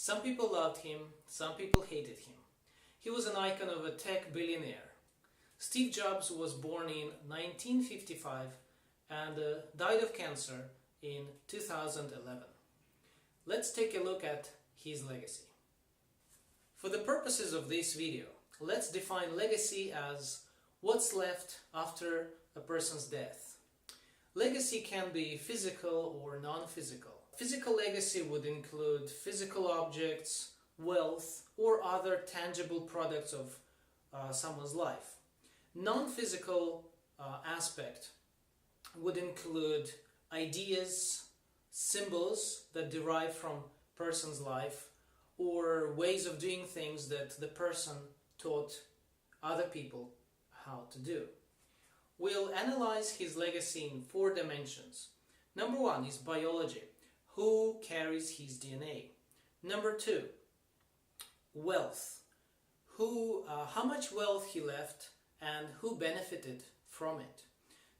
Some people loved him, some people hated him. He was an icon of a tech billionaire. Steve Jobs was born in 1955 and died of cancer in 2011. Let's take a look at his legacy. For the purposes of this video, let's define legacy as what's left after a person's death. Legacy can be physical or non-physical. Physical legacy would include physical objects, wealth, or other tangible products of someone's life. Non-physical aspect would include ideas, symbols that derive from person's life, or ways of doing things that the person taught other people how to do. We'll analyze his legacy in 4 dimensions. Number 1 is biology. Who carries his DNA? Number 2, wealth. How much wealth he left and who benefited from it.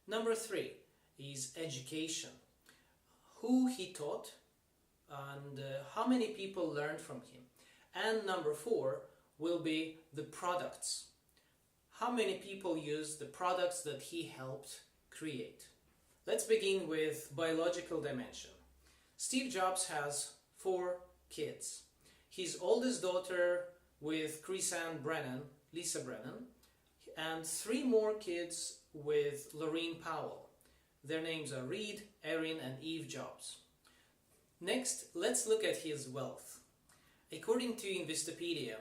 Number 3 is education. Who he taught and how many people learned from him. And number 4 will be the products. How many people use the products that he helped create. Let's begin with biological dimension. Steve Jobs has 4 kids. His oldest daughter with Chrisanne Brennan, Lisa Brennan, and 3 more kids with Laurene Powell. Their names are Reed, Erin, and Eve Jobs. Next, let's look at his wealth. According to Investopedia,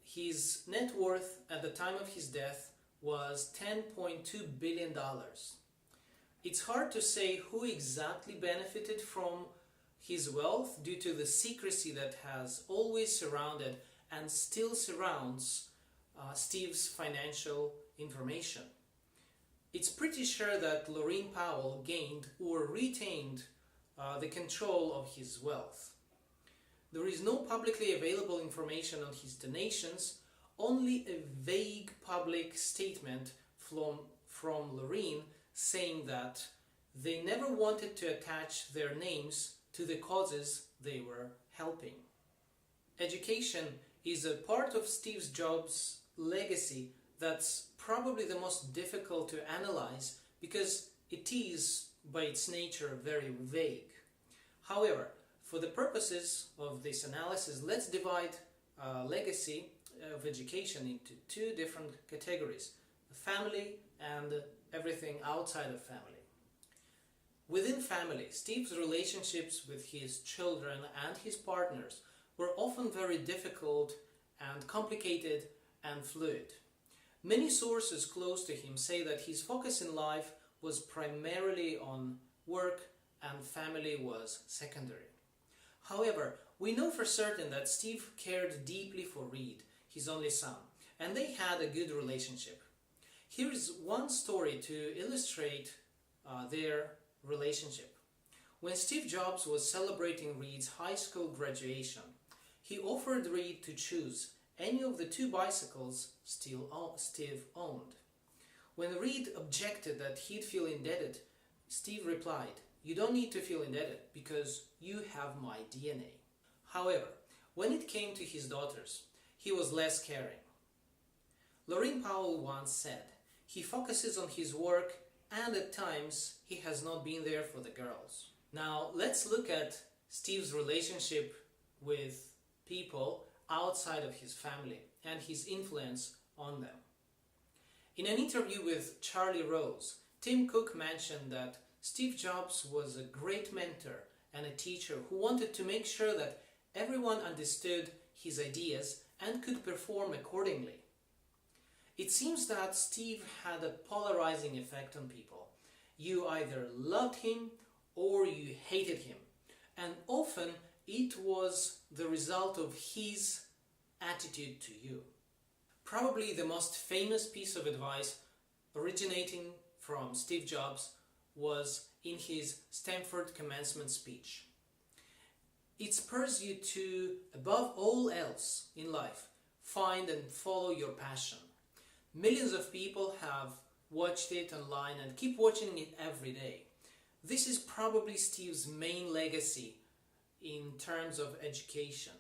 his net worth at the time of his death was $10.2 billion. It's hard to say who exactly benefited from his wealth due to the secrecy that has always surrounded and still surrounds Steve's financial information. It's pretty sure that Laurene Powell gained or retained the control of his wealth. There is no publicly available information on his donations, only a vague public statement from Laurene saying that they never wanted to attach their names to the causes they were helping. Education is a part of Steve Jobs' legacy that's probably the most difficult to analyze because it is, by its nature, very vague. However, for the purposes of this analysis, let's divide legacy of education into 2 different categories: family and everything outside of family. Within family, Steve's relationships with his children and his partners were often very difficult and complicated and fluid. Many sources close to him say that his focus in life was primarily on work and family was secondary. However, we know for certain that Steve cared deeply for Reed, his only son, and they had a good relationship. Here is one story to illustrate their relationship. When Steve Jobs was celebrating Reed's high school graduation, he offered Reed to choose any of the 2 bicycles Steve owned. When Reed objected that he'd feel indebted, Steve replied, "You don't need to feel indebted because you have my DNA." However, when it came to his daughters, he was less caring. Laurene Powell once said, "He focuses on his work and at times he has not been there for the girls." Now let's look at Steve's relationship with people outside of his family and his influence on them. In an interview with Charlie Rose, Tim Cook mentioned that Steve Jobs was a great mentor and a teacher who wanted to make sure that everyone understood his ideas and could perform accordingly. It seems that Steve had a polarizing effect on people. You either loved him or you hated him, and often it was the result of his attitude to you. Probably the most famous piece of advice originating from Steve Jobs was in his Stanford commencement speech. It spurs you to, above all else in life, find and follow your passion. Millions of people have watched it online and keep watching it every day. This is probably Steve's main legacy in terms of education.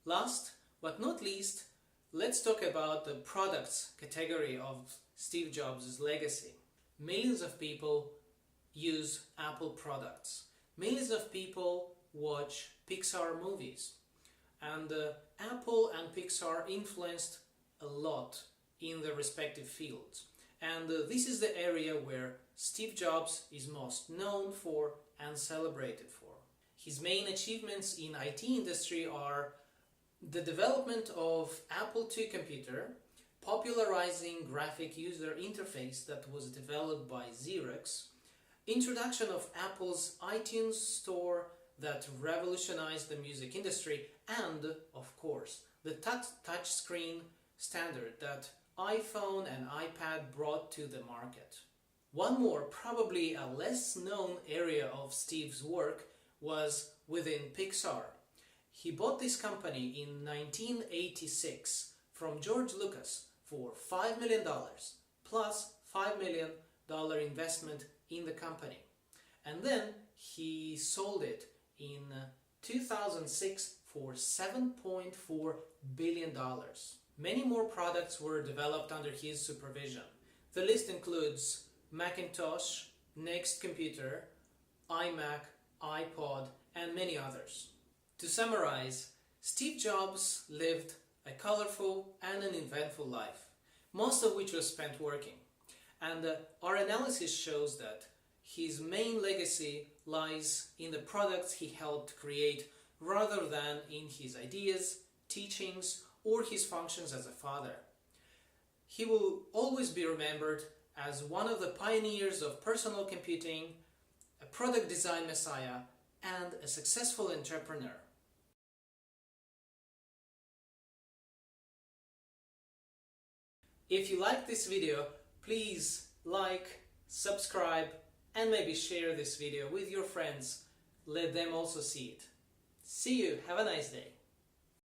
Last but not least, let's talk about the products category of Steve Jobs' legacy. Millions of people use Apple products. Millions of people watch Pixar movies. And Apple and Pixar influenced a lot in their respective fields. And this is the area where Steve Jobs is most known for and celebrated for. His main achievements in IT industry are the development of Apple II computer, popularizing graphic user interface that was developed by Xerox, introduction of Apple's iTunes store that revolutionized the music industry, and, of course, the touchscreen standard that iPhone and iPad brought to the market. One more, probably a less known area of Steve's work was within Pixar. He bought this company in 1986 from George Lucas for $5 million plus $5 million investment in the company. And then he sold it in 2006 for $7.4 billion. Many more products were developed under his supervision. The list includes Macintosh, Next Computer, iMac, iPod, and many others. To summarize, Steve Jobs lived a colorful and an eventful life, most of which was spent working. And our analysis shows that his main legacy lies in the products he helped create rather than in his ideas, teachings, or his functions as a father. He will always be remembered as one of the pioneers of personal computing, a product design messiah, and a successful entrepreneur. If you liked this video, please like, subscribe, and maybe share this video with your friends. Let them also see it. See you. Have a nice day.